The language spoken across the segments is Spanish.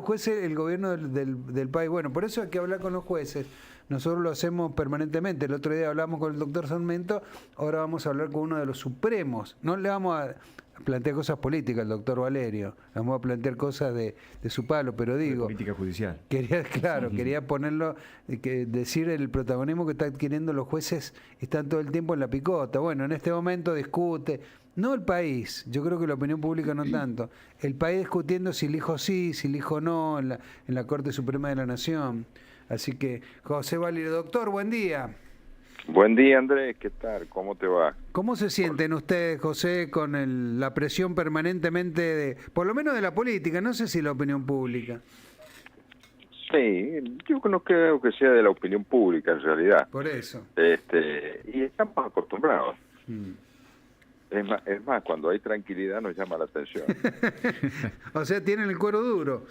jueces el gobierno del país. Bueno, por eso hay que hablar con los jueces. Nosotros lo hacemos permanentemente. El otro día hablamos con el doctor Sarmento, ahora vamos a hablar con uno de los supremos. No le vamos a plantear cosas políticas al doctor Valerio, le vamos a plantear cosas de su palo, pero digo... política judicial. Quería ponerlo, decir el protagonismo que está adquiriendo los jueces, están todo el tiempo en la picota. Bueno, en este momento discute, no el país, yo creo que la opinión pública no tanto, el país discutiendo si el hijo sí, si el hijo no, en la Corte Suprema de la Nación. Así que, José Valerio, doctor, buen día. Buen día, Andrés, ¿qué tal? ¿Cómo te va? ¿Cómo se sienten ustedes, José, con la presión permanentemente, por lo menos de la política, no sé si la opinión pública? Sí, yo no creo que sea de la opinión pública en realidad. Por eso. Y estamos acostumbrados. Es más, cuando hay tranquilidad nos llama la atención. O sea, tienen el cuero duro.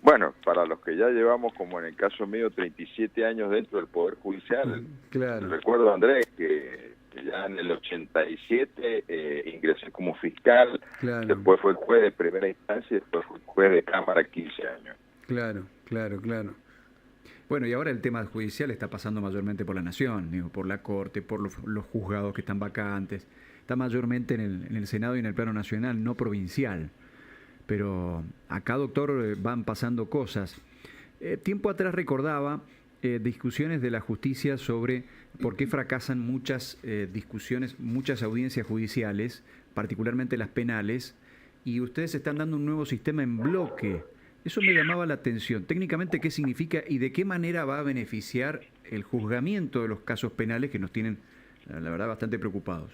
Bueno, para los que ya llevamos, como en el caso mío, 37 años dentro del Poder Judicial, claro. Recuerdo, Andrés, que ya en el 87 ingresé como fiscal, claro. Después fue juez de primera instancia y después fue juez de Cámara 15 años. Claro. Bueno, y ahora el tema judicial está pasando mayormente por la Nación, digo, por la Corte, por los juzgados que están vacantes. Está mayormente en el Senado y en el plano nacional, no provincial. Pero acá, doctor, van pasando cosas. Tiempo atrás recordaba discusiones de la justicia sobre por qué fracasan muchas discusiones, muchas audiencias judiciales, particularmente las penales, y ustedes están dando un nuevo sistema en bloque. Eso me llamaba la atención. Técnicamente, ¿qué significa y de qué manera va a beneficiar el juzgamiento de los casos penales que nos tienen, la verdad, bastante preocupados?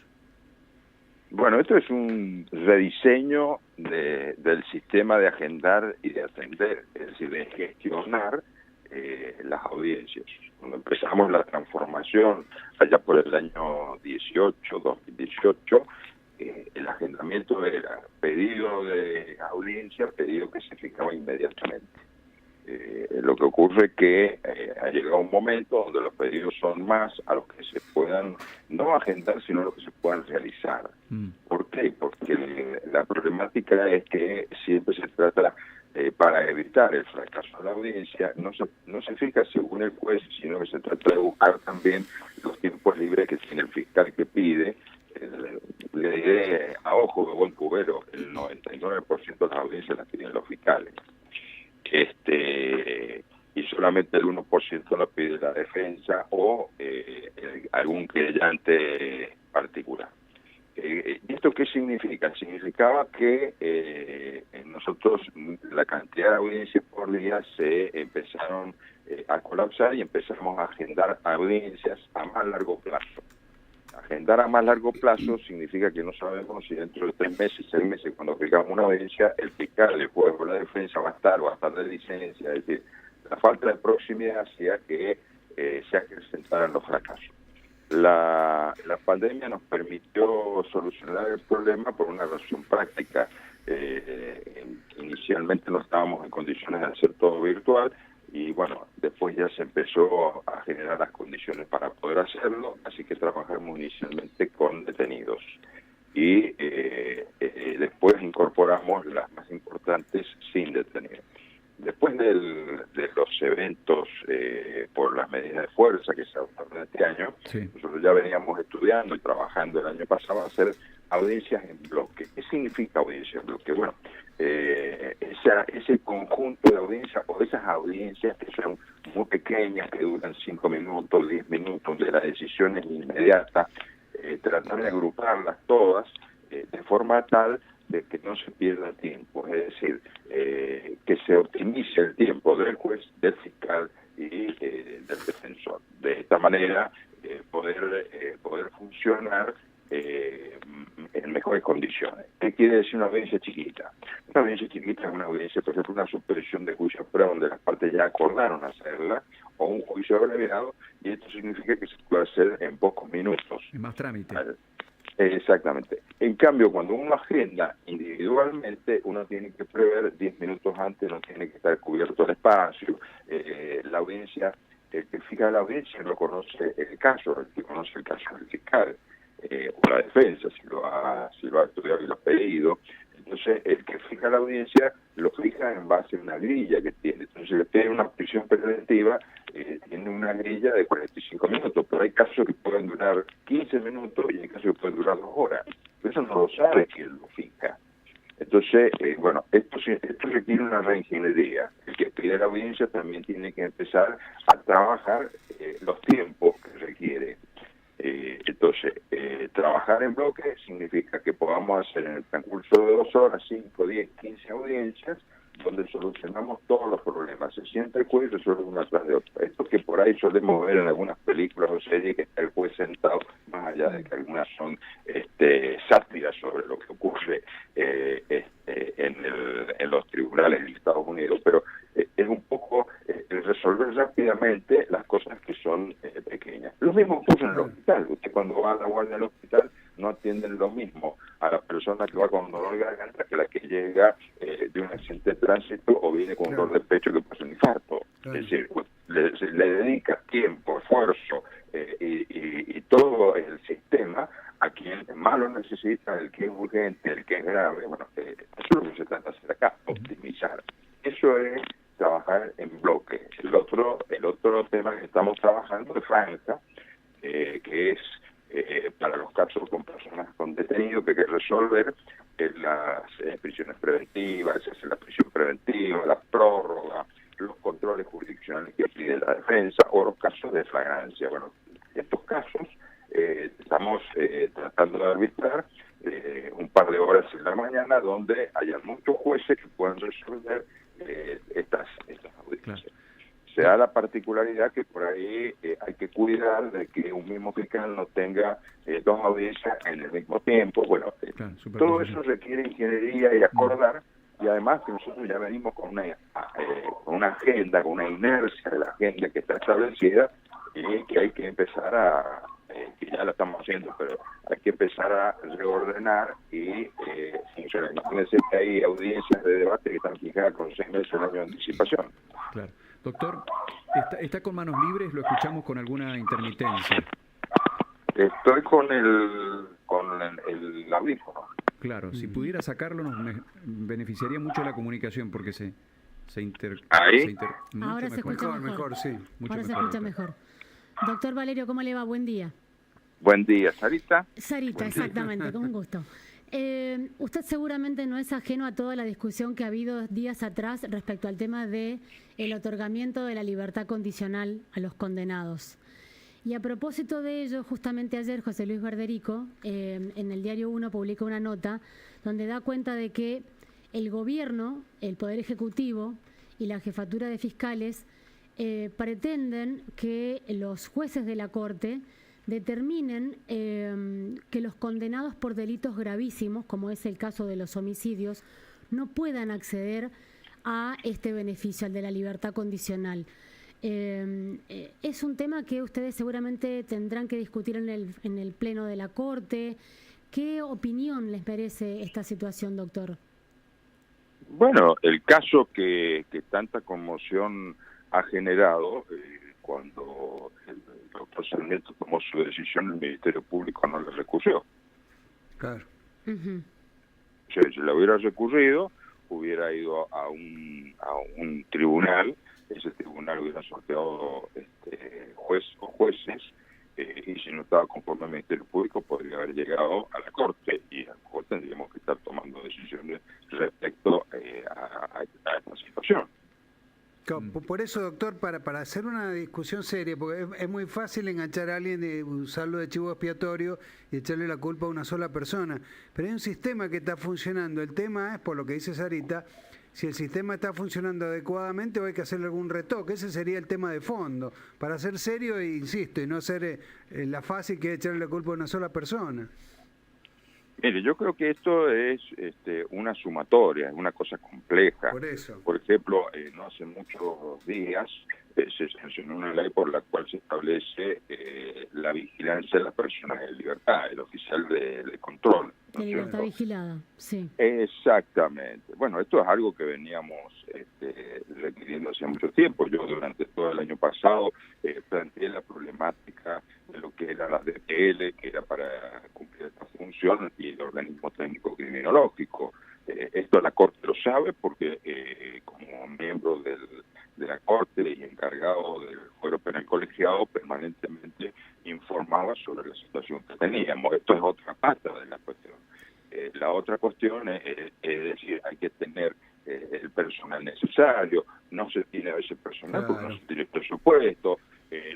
Bueno, esto es un rediseño del sistema de agendar y de atender, es decir, de gestionar las audiencias. Cuando empezamos la transformación, allá por el año 2018, el agendamiento era pedido de audiencia, pedido que se fijaba inmediatamente. Lo que ocurre es que ha llegado un momento donde los pedidos son más a los que se puedan no agendar, sino a los que se puedan realizar. ¿Por qué? Porque la problemática es que siempre se trata, para evitar el fracaso de la audiencia, no se fija según el juez, sino que se trata de buscar también los tiempos libres que tiene el fiscal que pide. Le diré a ojo de buen cubero, el 99% de las audiencias las piden los fiscales. Y solamente el 1% lo pide la defensa o algún querellante particular. ¿Esto qué significa? Significaba que nosotros la cantidad de audiencias por día se empezaron a colapsar y empezamos a agendar audiencias a más largo plazo. Agendar a más largo plazo significa que no sabemos si dentro de 3 meses, 6 meses, cuando fijamos una audiencia, el fiscal, el juez o la defensa va a estar de licencia. Es decir, la falta de proximidad hacía que se acrecentaran los fracasos. La pandemia nos permitió solucionar el problema por una razón práctica. Inicialmente no estábamos en condiciones de hacer todo virtual, y bueno, después ya se empezó a generar las condiciones para poder hacerlo, así que trabajamos inicialmente con detenidos. Y después incorporamos las más importantes sin detener. Después de los eventos por las medidas de fuerza que se adoptaron este año, sí, nosotros ya veníamos estudiando y trabajando el año pasado a hacer audiencias en bloque. ¿Qué significa audiencia en bloque? Bueno, ese conjunto de audiencias o esas audiencias que son muy pequeñas, que duran 5 minutos, 10 minutos, de la decisión es inmediata, tratar de agruparlas todas de forma tal de que no se pierda tiempo, es decir, que se optimice el tiempo del juez, del fiscal y del defensor. De esta manera poder funcionar en mejores condiciones. ¿Qué quiere decir una audiencia chiquita? Una audiencia chiquita es una audiencia, por ejemplo, una suspensión de juicio prueba donde las partes ya acordaron hacerla, o un juicio abreviado, y esto significa que se puede hacer en pocos minutos. En más trámite. Exactamente. En cambio, cuando uno agenda individualmente, uno tiene que prever 10 minutos antes, no tiene que estar cubierto el espacio. La audiencia, el que fija la audiencia no conoce el caso, el que conoce el caso es el fiscal o la defensa, si lo ha estudiado y lo ha pedido. Entonces, el que fija la audiencia lo fija en base a una grilla que tiene. Entonces, si tiene una prisión preventiva, tiene una grilla de 45 minutos, pero hay casos que pueden durar 15 minutos y hay casos que pueden durar 2 horas. Eso no lo sabe quién lo fija. Entonces, bueno, esto requiere una reingeniería. El que pide la audiencia también tiene que empezar a trabajar los tiempos que requiere. Entonces, trabajar en bloque significa que podamos hacer en el transcurso de 2 horas, 5, 10, 15 audiencias, donde solucionamos todos los problemas. Se sienta el juez y resuelve una tras de otra. Esto que por ahí solemos ver en algunas películas o series, que está el juez sentado, más allá de que algunas son sátiras sobre lo que ocurre en los tribunales en Estados Unidos, pero es un poco el resolver rápidamente las cosas que son pequeñas. Lo mismo ocurre en el hospital. Usted cuando va a la guardia del hospital no atienden lo mismo a la persona que va con dolor de garganta que la que llega de un accidente de tránsito o viene con un dolor de pecho que pasa un infarto. Es decir, le dedica tiempo, esfuerzo y todo el sistema a quien más lo necesita, el que es urgente, el que es grave. Bueno, eso es lo que se trata de hacer acá, optimizar. Eso es trabajar en bloque. El otro tema que estamos trabajando es franja, que es para los casos con personas con detenidos que hay que resolver las prisiones preventivas, la prisión preventiva, la prórroga, los controles jurisdiccionales que pide la defensa o los casos de flagrancia. Bueno, estos casos estamos tratando de arbitrar un par de horas en la mañana donde haya muchos jueces que puedan resolver estas audiencias. Claro. Se da la particularidad que por ahí hay que cuidar de que un mismo fiscal no tenga 2 audiencias en el mismo tiempo. Bueno, Claro, todo eso requiere ingeniería y acordar, y además que nosotros ya venimos con una agenda, con una inercia de la agenda que está establecida y que hay que empezar que ya la estamos haciendo, pero hay que empezar a reordenar y funcionar. Imagínense que hay audiencias de debate que están fijadas con 6 meses, un año de anticipación. Claro. Doctor, ¿está con manos libres? Lo escuchamos con alguna intermitencia. Estoy con el audífono. Claro, si pudiera sacarlo nos beneficiaría mucho la comunicación porque se ¿Ahí? Ahora se escucha mejor, sí. Ahora se escucha mejor. Doctor Valerio, ¿cómo le va? Buen día. Buen día, Sarita. Sarita, exactamente, con gusto. Usted seguramente no es ajeno a toda la discusión que ha habido días atrás respecto al tema de el otorgamiento de la libertad condicional a los condenados. Y a propósito de ello, justamente ayer José Luis Barderico en el Diario 1 publicó una nota donde da cuenta de que el gobierno, el Poder Ejecutivo y la Jefatura de Fiscales pretenden que los jueces de la Corte determinen que los condenados por delitos gravísimos, como es el caso de los homicidios, no puedan acceder a este beneficio, al de la libertad condicional. Es un tema que ustedes seguramente tendrán que discutir en el Pleno de la Corte. ¿Qué opinión les merece esta situación, doctor? Bueno, el caso que tanta conmoción ha generado, cuando el doctor Sarmiento tomó su decisión, el Ministerio Público no le recurrió. Claro. Si le hubiera recurrido, hubiera ido a un tribunal, ese tribunal hubiera sorteado juez o jueces, y si no estaba conforme al Ministerio Público podría haber llegado a la Corte, y a la Corte tendríamos que estar tomando decisiones respecto a esta situación. Por eso, doctor, para hacer una discusión seria, porque es muy fácil enganchar a alguien y usarlo de chivo expiatorio y echarle la culpa a una sola persona, pero hay un sistema que está funcionando. El tema es, por lo que dice Sarita, si el sistema está funcionando adecuadamente o hay que hacerle algún retoque. Ese sería el tema de fondo, para ser serio, e insisto, y no hacer la fácil que es echarle la culpa a una sola persona. Mire, yo creo que esto es una sumatoria, es una cosa compleja. Por eso. Por ejemplo, no hace muchos días se sancionó una ley por la cual se establece la vigilancia de las personas en libertad, el oficial de control. ¿No de libertad vigilada, sí. Exactamente. Bueno, esto es algo que veníamos requiriendo hace mucho tiempo. Yo durante todo el año pasado planteé la problemática de lo que era la DPL, que era para cumplir esta función, y el organismo técnico criminológico. Esto la Corte lo sabe porque como miembro de la Corte y encargado del fuero penal colegiado, permanentemente informaba sobre la situación que teníamos. Esto es otra pata de la cuestión. La otra cuestión es decir, hay que tener el personal necesario, no se tiene a veces personal porque no se tiene presupuesto,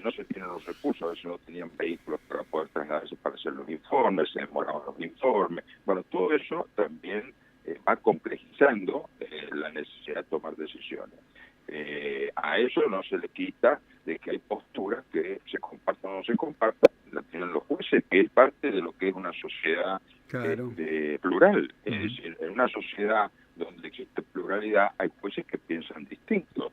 no se tienen los recursos, a veces no tenían vehículos para poder trasladarse para hacer los informes, se demoraban los informes. Bueno, todo eso también va complejizando la necesidad de tomar decisiones. A eso no se le quita de que hay posturas que se compartan o no se compartan, la tienen los jueces, que es parte de lo que es una sociedad plural. Es decir, en una sociedad donde existe pluralidad hay jueces que piensan distinto.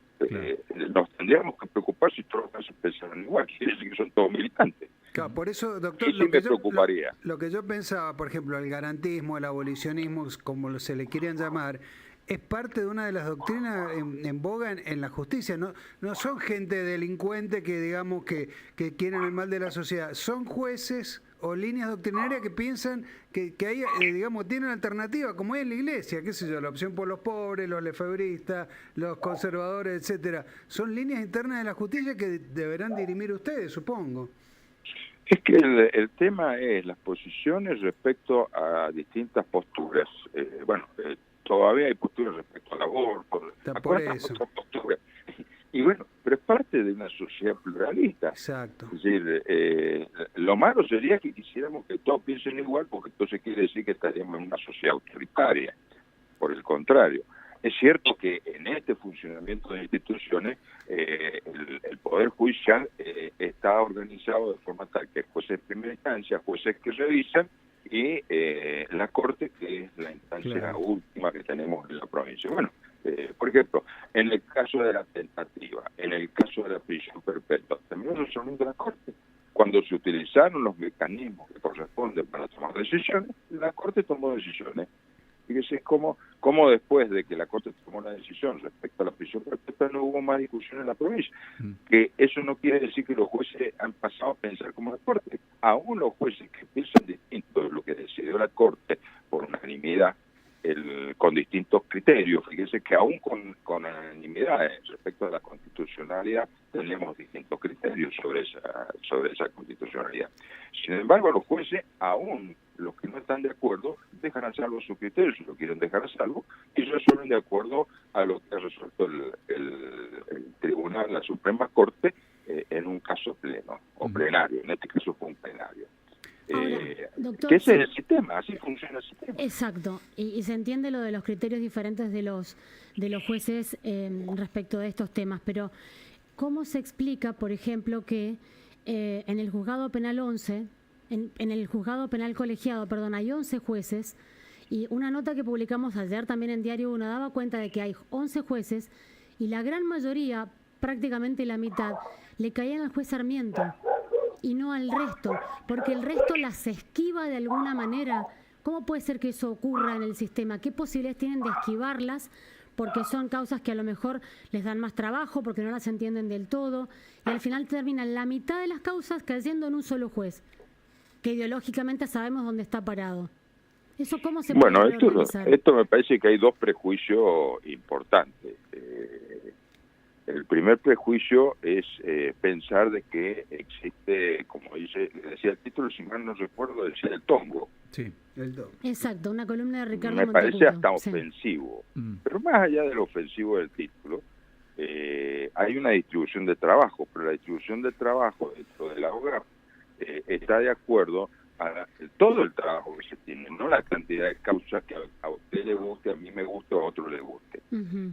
Nos tendríamos que preocupar si todos los casos pensaran igual, quiere decir que son todos militantes. Claro, por eso, doctor, sí me preocuparía. Lo que yo pensaba, por ejemplo, el garantismo, el abolicionismo, como se le quieran llamar, es parte de una de las doctrinas en boga en la justicia. No son gente delincuente que digamos que quieren el mal de la sociedad. Son jueces o líneas doctrinarias que piensan que ahí, digamos, tienen alternativa, como es en la iglesia, qué sé yo, la opción por los pobres, los lefebristas, los conservadores, etcétera. Son líneas internas de la justicia que deberán dirimir ustedes, supongo. Es que el tema es las posiciones respecto a distintas posturas. Todavía hay posturas respecto al aborto, por eso. Otras posturas. Y bueno, pero es parte de una sociedad pluralista. Exacto. Es decir, lo malo sería que quisiéramos que todos piensen igual, porque entonces quiere decir que estaríamos en una sociedad autoritaria. Por el contrario, es cierto que en este funcionamiento de instituciones, el Poder Judicial está organizado de forma tal que jueces de primera instancia, jueces que revisan, y la Corte, que es la instancia última que tenemos en la provincia. Bueno, por ejemplo, en el caso de la tentativa, en el caso de la prisión perpetua, también lo son de la Corte. Cuando se utilizaron los mecanismos que corresponden para tomar decisiones, la Corte tomó decisiones. Fíjese cómo después de que la Corte tomó la decisión respecto a la prisión perpetua no hubo más discusión en la provincia. Que eso no quiere decir que los jueces han pasado a pensar como la Corte. Aún los jueces que piensan distinto de lo que decidió la Corte por unanimidad, con distintos criterios, fíjese que aún con unanimidad respecto a la constitucionalidad tenemos distintos criterios sobre esa constitucionalidad. Sin embargo, los jueces, aún los que no están de acuerdo, dejan a salvo sus criterios, si lo quieren dejar a salvo, y resuelven de acuerdo a lo que ha resuelto el tribunal, la Suprema Corte, en un caso pleno o plenario. En este caso fue un plenario. Ahora, doctor, que ese es el sistema, así funciona el sistema. Exacto, y se entiende lo de los criterios diferentes de los jueces respecto de estos temas, pero ¿cómo se explica, por ejemplo, que en el juzgado penal 11, en el juzgado penal colegiado, perdón, hay 11 jueces, y una nota que publicamos ayer también en Diario 1 daba cuenta de que hay 11 jueces y la gran mayoría, prácticamente la mitad, le caían al juez Sarmiento y no al resto, porque el resto las esquiva de alguna manera. ¿Cómo puede ser que eso ocurra en el sistema? ¿Qué posibilidades tienen de esquivarlas? Porque son causas que a lo mejor les dan más trabajo, porque no las entienden del todo, y al final terminan la mitad de las causas cayendo en un solo juez, que ideológicamente sabemos dónde está parado. ¿Eso cómo se puede organizar? Esto me parece que hay dos prejuicios importantes. El primer prejuicio es pensar de que existe, como decía el título, si mal no recuerdo, decía el tongo. Sí, el tongo. Exacto, una columna de Ricardo Me Montecuto. parece hasta ofensivo. Pero más allá de lo ofensivo del título, hay una distribución de trabajo, pero la distribución de trabajo dentro de la OGAP está de acuerdo a todo el trabajo que se tiene, no la cantidad de causas que a usted le guste, a mí me guste, a otro le guste.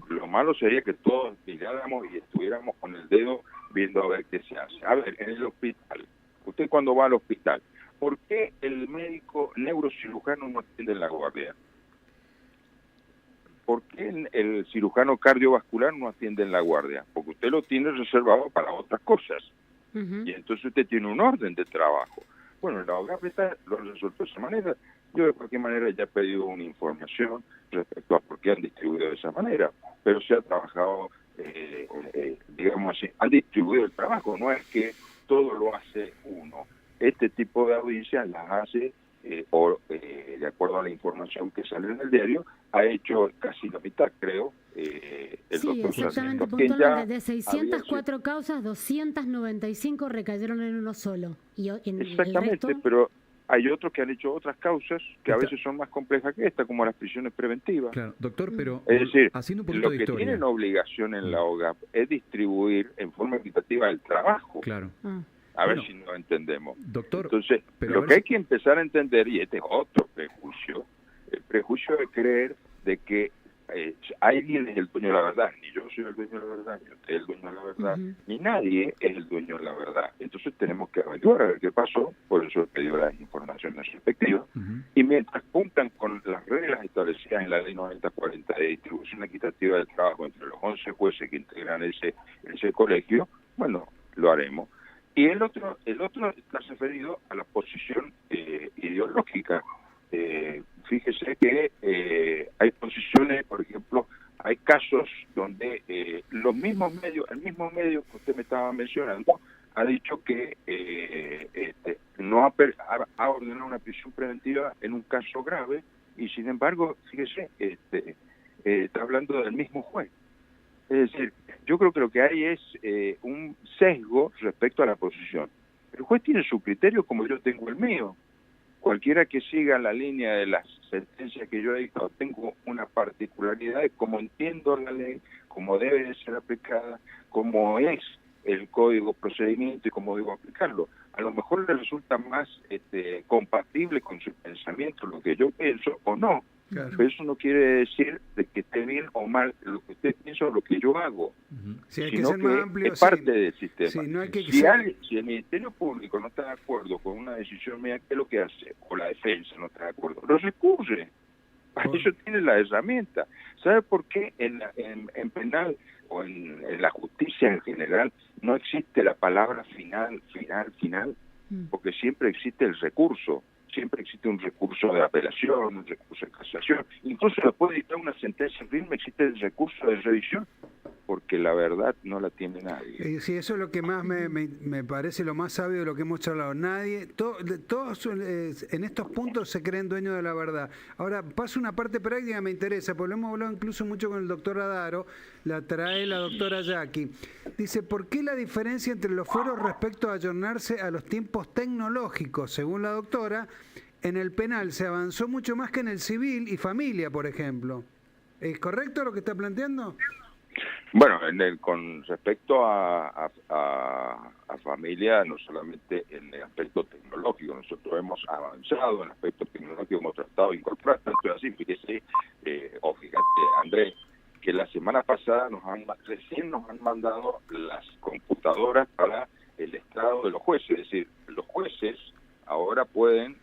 Lo malo sería que todos miráramos y estuviéramos con el dedo viendo a ver qué se hace. A ver, en el hospital, usted cuando va al hospital, ¿por qué el médico neurocirujano no atiende en la guardia? ¿Por qué el cirujano cardiovascular no atiende en la guardia? Porque usted lo tiene reservado para otras cosas. Y entonces usted tiene un orden de trabajo. Bueno, la OGAP lo resuelto de esa manera. Yo de cualquier manera ya he pedido una información respecto a por qué han distribuido de esa manera, pero se ha trabajado, digamos así, han distribuido el trabajo, no es que todo lo hace uno. Este tipo de audiencias las hace, de acuerdo a la información que sale en el diario, ha hecho casi la mitad, creo, el Sí, doctor exactamente. Sarmiento, quien ya Puntualmente, de había 604 causas, 295 recayeron en uno solo. Y en el Exactamente, resto, pero hay otros que han hecho otras causas que a Está- veces son más complejas que esta, como las prisiones preventivas. Claro, doctor, pero Es decir, haciendo un poquito lo de que historia. tienen obligación en la OGAP es distribuir en forma equitativa el trabajo. Claro. A ver Bueno, si nos entendemos. doctor, Entonces, pero a lo ver que si- hay que empezar a entender, y este es otro prejuicio, el prejuicio de creer de que alguien es el dueño de la verdad. Ni yo soy el dueño de la verdad, ni usted es el dueño de la verdad, ni nadie es el dueño de la verdad. Entonces tenemos que averiguar a ver qué pasó, por eso he pedido las informaciones respectivas, y mientras cumplan con las reglas establecidas en la ley 9040 de distribución equitativa del trabajo entre los 11 jueces que integran ese colegio, bueno, lo haremos. Y el otro está referido a la posición ideológica. Fíjese que hay posiciones, por ejemplo, hay casos donde los mismos medios, el mismo medio que usted me estaba mencionando, ha dicho que no ha ordenado una prisión preventiva en un caso grave, y sin embargo, fíjese, está hablando del mismo juez. Es decir, yo creo que lo que hay es un sesgo respecto a la posición. El juez tiene su criterio como yo tengo el mío. Cualquiera que siga la línea de las sentencias que yo he dictado, tengo una particularidad de cómo entiendo la ley, cómo debe de ser aplicada, cómo es el código procedimiento y cómo debo aplicarlo. A lo mejor le resulta más compatible con su pensamiento lo que yo pienso o no. Claro. Pero eso no quiere decir de que esté bien o mal lo que usted piensa o lo que yo hago. Sí, hay que Sino ser más que amplio. es parte sí. del sistema. Sí, no hay que Si, ser- si el Ministerio Público no está de acuerdo con una decisión mía, ¿qué es lo que hace? O la defensa no está de acuerdo. Lo recurre. Para Por- eso tiene la herramienta. ¿Sabe por qué en penal o en la justicia en general no existe la palabra final? Porque siempre existe el recurso. Siempre existe un recurso de apelación, un recurso de casación. Incluso después de dictar una sentencia firme existe el recurso de revisión, porque la verdad no la tiene nadie. Sí, eso es lo que más me parece lo más sabio de lo que hemos charlado. Nadie, todos en estos puntos se creen dueños de la verdad. Ahora, paso una parte práctica, me interesa, porque lo hemos hablado incluso mucho con el doctor Adaro, la trae la doctora Jackie. Dice, ¿por qué la diferencia entre los fueros respecto a ayornarse a los tiempos tecnológicos? Según la doctora, en el penal se avanzó mucho más que en el civil y familia, por ejemplo. ¿Es correcto lo que está planteando? Bueno, con respecto a familia, no solamente en el aspecto tecnológico, nosotros hemos avanzado en el aspecto tecnológico, hemos tratado de incorporar, tanto así, fíjate, Andrés, que la semana pasada recién nos han mandado las computadoras para el estrado de los jueces, es decir, los jueces ahora pueden,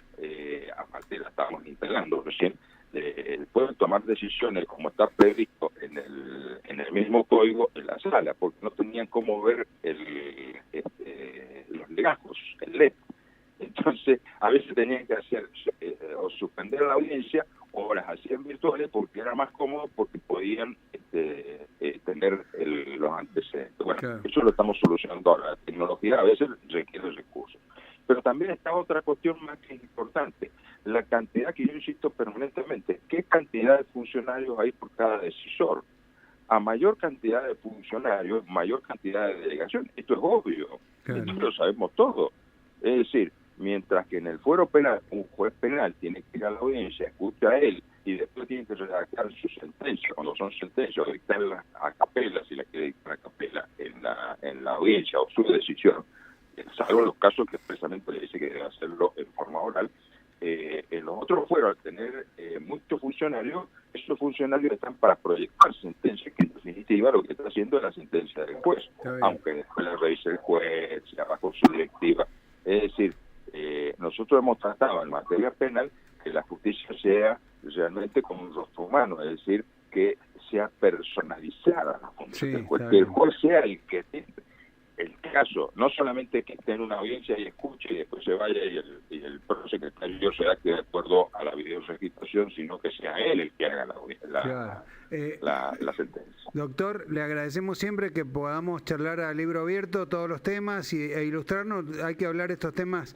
aparte la estamos instalando recién, pueden tomar decisiones como está previsto en el mismo código en la sala, porque no tenían cómo ver los legajos, el LED. Entonces, a veces tenían que hacer o suspender la audiencia o las hacían virtuales porque era más cómodo, porque podían tener los antecedentes. Bueno, Claro. eso lo estamos solucionando ahora. La tecnología a veces requiere recursos. Pero también está otra cuestión más que importante, la cantidad, que yo insisto permanentemente, ¿qué cantidad de funcionarios hay por cada decisor? A mayor cantidad de funcionarios, mayor cantidad de delegación, esto es obvio, Claro. esto lo sabemos todos. Es decir, mientras que en el fuero penal, un juez penal tiene que ir a la audiencia, escucha a él y después tiene que redactar su sentencia, cuando son sentencias, o dictarla a capela, si la quiere dictar a capela en la audiencia, o su decisión, salvo en los casos que expresamente le dice que debe hacerlo en forma oral. En los otros fueros, al tener muchos funcionarios, esos funcionarios están para proyectar sentencias, que en definitiva lo que está haciendo es la sentencia del juez, aunque después la revise el juez, se bajo su directiva. Es decir, nosotros hemos tratado en materia penal que la justicia sea realmente como un rostro humano, es decir, que sea personalizada la función del juez, que el juez sea el que tiene el caso, no solamente que esté en una audiencia y escuche y después se vaya y el prosecretario se acte de acuerdo a la videoregistración, sino que sea él el que haga la sentencia. Doctor, le agradecemos siempre que podamos charlar a libro abierto todos los temas e ilustrarnos. Hay que hablar estos temas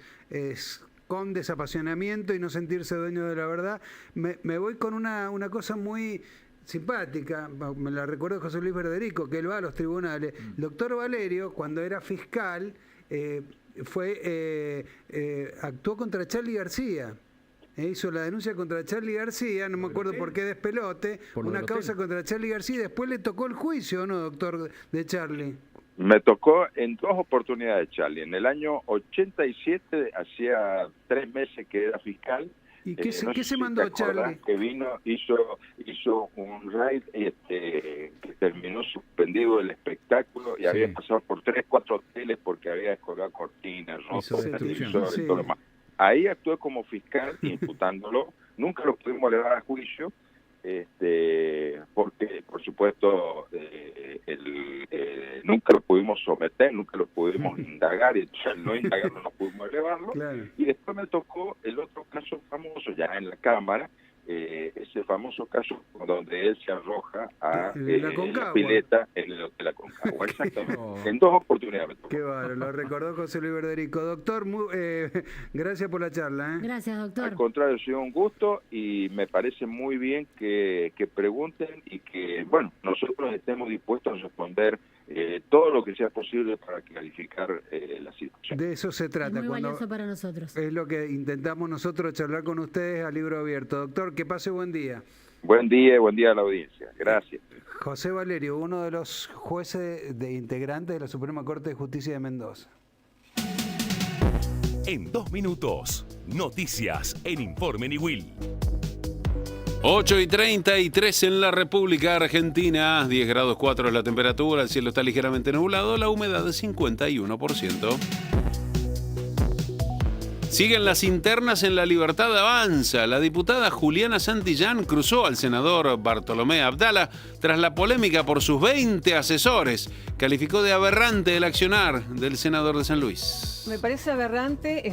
con desapasionamiento y no sentirse dueño de la verdad. Me voy con una cosa muy simpática, me la recuerdo de José Luis Verderico, que él va a los tribunales. El doctor Valerio, cuando era fiscal, actuó contra Charly García. Hizo la denuncia contra Charly García, no me acuerdo por qué despelote, una causa contra Charly García, y después le tocó el juicio, ¿no, doctor, de Charly? Me tocó en 2 oportunidades, Charly. En el año 87, hacía 3 meses que era fiscal. ¿Y qué se mandó Charly? Que vino, hizo un raid que terminó suspendido el espectáculo y había pasado por 3, 4 hoteles porque había descolgado cortinas, rotos, televisores y todo lo demás. Ahí actué como fiscal imputándolo. Nunca lo pudimos elevar a juicio, porque por supuesto nunca lo pudimos someter, nunca lo pudimos indagar, y entonces al no indagarlo no pudimos elevarlo. Claro. Y después me tocó el otro caso famoso ya en la Cámara, ese famoso caso donde él se arroja a la pileta en el Hotel Aconcagua. Exactamente. En 2 oportunidades me tocó. Qué bárbaro, lo recordó José Luis Verderico. Doctor, gracias por la charla. Gracias, doctor. Al contrario, ha sido un gusto y me parece muy bien que pregunten y que, bueno, nosotros estemos dispuestos a responder todo lo que sea posible para clarificar la situación. De eso se trata. Es muy valioso para nosotros. Es lo que intentamos nosotros, charlar con ustedes a libro abierto. Doctor, que pase buen día. Buen día a la audiencia. Gracias. José Valerio, uno de los jueces integrantes de la Suprema Corte de Justicia de Mendoza. En 2 minutos, noticias en Informe Niwil. 8:33 en la República Argentina, 10 grados 4 es la temperatura, el cielo está ligeramente nublado, la humedad es 51%. Siguen las internas en La Libertad Avanza. La diputada Juliana Santillán cruzó al senador Bartolomé Abdala tras la polémica por sus 20 asesores. Calificó de aberrante el accionar del senador de San Luis. Me parece aberrante.